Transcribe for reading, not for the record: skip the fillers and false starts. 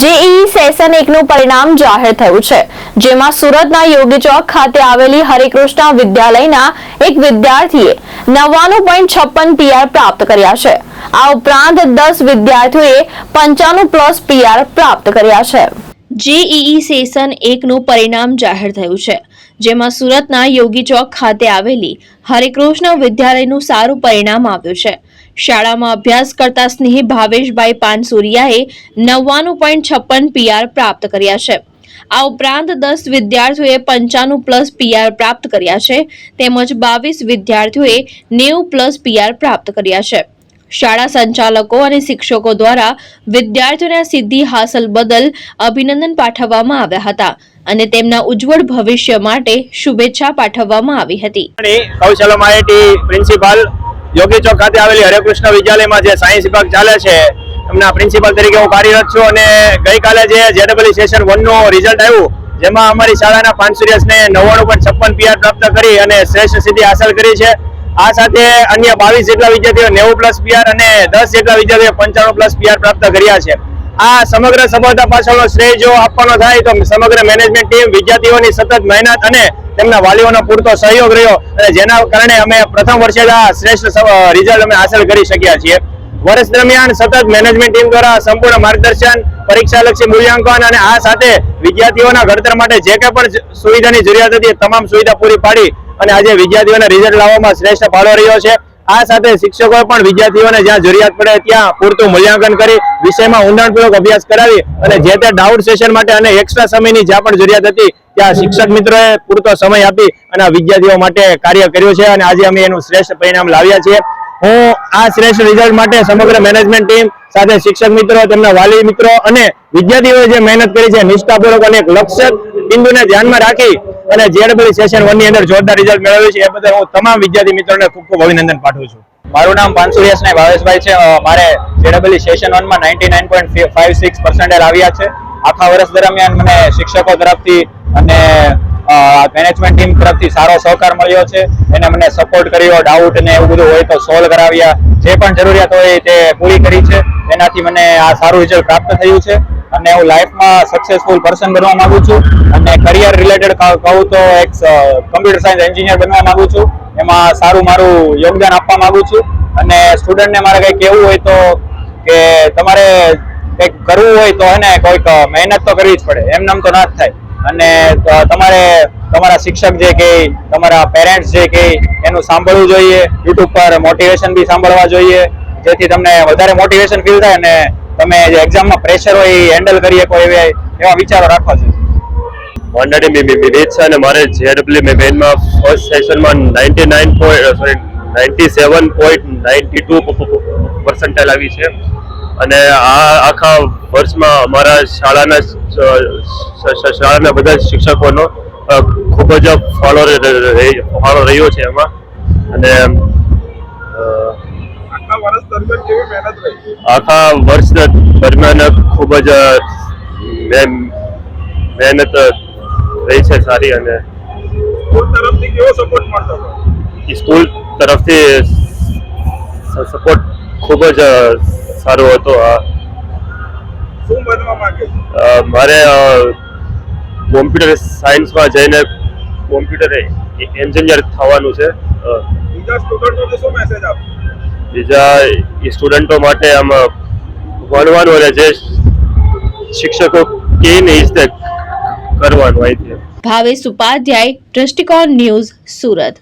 JEE session 1 નું પરિણામ જાહેર થયું છે, જેમાં સુરતના યોગી ચોક ખાતે આવેલી હરિકૃષ્ણ વિદ્યાલયના એક વિદ્યાર્થીએ 99.56 PR પ્રાપ્ત કર્યા છે. આ ઉપરાંત 10 વિદ્યાર્થીઓએ 95+ PR પ્રાપ્ત કર્યા છે. જેઈઈ સેશન 1 નું પરિણામ જાહેર થયું છે, જેમાં સુરતના યોગી ચોક ખાતે આવેલી હરિકૃષ્ણ વિદ્યાલયનું સારું પરિણામ આવ્યું છે. શાળામાં અભ્યાસ કરતા સ્નેહી ભાવેશભાઈ પાનસુરિયાએ 99.56 PR પ્રાપ્ત કર્યા છે. આ ઉપરાંત 10 વિદ્યાર્થીઓએ 95+ PR પ્રાપ્ત કર્યા છે, તેમજ 22 વિદ્યાર્થીઓએ 90+ PR પ્રાપ્ત કર્યા છે. શાળા સંચાલકો અને શિક્ષકો દ્વારા વિદ્યાર્થીઓના સિદ્ધિ હાંસલ બદલ અભિનંદન પાઠવવામાં આવ્યા હતા અને તેમના ઉજ્જવળ ભવિષ્ય માટે શુભેચ્છા પાઠવવામાં આવી હતી. કૌશલમ આઈઆઈટી પ્રિન્સિપાલ યોગી ચોક ખાતે આવેલી હરેકૃષ્ણ વિદ્યાલયમાં જે સાયન્સ વિભાગ ચાલે છે એમના પ્રિન્સિપાલ તરીકે હું કાર્યરત છું અને ગઈકાલે જે જેડબલઈ સેશન 1 નું રિઝલ્ટ આવ્યું, જેમાં અમારી શાળાના પાનસુરિયાસને 99.56 PR પ્રાપ્ત કરી અને શ્રેષ્ઠ સિદ્ધિ હાંસલ કરી છે. આ સાથે અન્ય 22 જેટલા વિદ્યાર્થીઓ 90+ PR અને 10 જેટલા વિદ્યાર્થીઓ 95+ PR પ્રાપ્ત કર્યા છે. આ સમગ્ર સફળતા પાછળનો શ્રેય જો આપવાનો થાય તો સમગ્ર મેનેજમેન્ટ ટીમ, વિદ્યાર્થીઓની સતત મહેનત અને તેમના વાલીઓનો પૂરતો સહયોગ રહ્યો અને જેના કારણે અમે પ્રથમ વર્ષે જ આ શ્રેષ્ઠ રિઝલ્ટ અમે હાંસલ કરી શક્યા છીએ. વર્ષ દરમિયાન સતત મેનેજમેન્ટ ટીમ દ્વારા સંપૂર્ણ માર્ગદર્શન, પરીક્ષાલક્ષી મૂલ્યાંકન અને આ સાથે વિદ્યાર્થીઓના ઘડતર માટે જે કંઈ પણ સુવિધાની જરૂરિયાત હતી તમામ સુવિધા પૂરી પાડી અને આજે વિદ્યાર્થીઓને રિઝલ્ટ લાવવામાં શ્રેષ્ઠ ફાળો રહ્યો છે. આ સાથે શિક્ષકોએ પણ વિદ્યાર્થીઓને જ્યાં જરૂરિયાત પડે ત્યાં પૂરતું મૂલ્યાંકન કરી વિષયમાં ઊંડાણપૂર્વક અભ્યાસ કરાવી અને જે તે ડાઉટ સેશન માટે અને એક્સ્ટ્રા સમયની જ્યાં પણ જરૂરિયાત હતી ત્યાં શિક્ષક મિત્રોએ પૂરતો સમય આપી અને વિદ્યાર્થીઓ માટે કાર્ય કર્યું છે અને આજે અમે એનું શ્રેષ્ઠ પરિણામ લાવ્યા છીએ. હું આ શ્રેષ્ઠ રિઝલ્ટ માટે સમગ્ર મેનેજમેન્ટ ટીમ સાથે શિક્ષક મિત્રો, તેમના વાલી મિત્રો અને વિદ્યાર્થીઓએ જે મહેનત કરી છે નિષ્ઠાપૂર્વક અને એક લક્ષ્ય બિંદુને ધ્યાનમાં રાખી અને જેડબલઈ સેશન 1 ની અંદર જોરદાર રિઝલ્ટ મેળવ્યું છે એ બદલ હું તમામ વિદ્યાર્થી મિત્રોને ખૂબ ખૂબ અભિનંદન પાઠવું છું. મારું નામ પાનસુરિયાસને ભાવેશભાઈ છે. મારે જેડબલઈ સેશન 1 માં 99.56% આવ્યા છે. આખા વર્ષ દરમિયાન મને શિક્ષકો તરફથી અને મેનેજમેન્ટ ટીમ તરફથી સારો સહકાર મળ્યો છે. એને મને સપોર્ટ કર્યો, ડાઉટ ને એવું બધું હોય તો સોલ્વ કરાવ્યા, જે પણ જરૂરિયાત હોય તે પૂરી કરી છે. એનાથી મને આ સારું રિઝલ્ટ પ્રાપ્ત થયું છે અને હું લાઈફમાં સક્સેસફુલ પર્સન બનવા માંગુ છું અને કરિયર રિલેટેડ કહું તો એક કમ્પ્યુટર સાયન્સ એન્જિનિયર બનવા માંગુ છું. એમાં સારું મારું યોગદાન આપવા માંગુ છું અને સ્ટુડન્ટને મારે કંઈક કહેવું હોય તો કે તમારે કંઈક કરવું હોય તો એને કોઈક મહેનત તો કરવી જ પડે, એમ નામ તો ના જ થાય. અને તમારે તમારા શિક્ષક જે કહે, તમારા પેરેન્ટ્સ જે કહે એનું સાંભળવું જોઈએ. યુટ્યુબ પર મોટિવેશન બી સાંભળવા જોઈએ, જેથી તમને વધારે મોટિવેશન ફીલ થાય અને તમે જે એક્ઝામમાં પ્રેશર હોય એ હેન્ડલ કરી શકો એવા વિચારો રાખવા જોઈએ. વિવેક છે અને મારે જેડબલઈ મેઇનમાં ફર્સ્ટ સેશનમાં 97.92% આવી છે અને આ આખા વર્ષમાં અમારા શાળાના બધા શિક્ષકોનો ખૂબ જ ફાળો રહ્યો છે એમાં. અને આખા વર્ષ દરમિયાન ખૂબ જ મહેનત રહી છે સારી અને સ્કૂલ તરફથી સપોર્ટ ખૂબ જ સારો હતો. મારે કોમ્પ્યુટર સાયન્સમાં જઈને કોમ્પ્યુટર એન્જિનિયર થવાનું છે. બીજા સ્ટુડન્ટો માટે આમ ભણવાનું અને જે શિક્ષકો કે નહીં કરવાનું. ભાવેશ ઉપાધ્યાય, દ્રષ્ટિકોણ ન્યૂઝ, સુરત.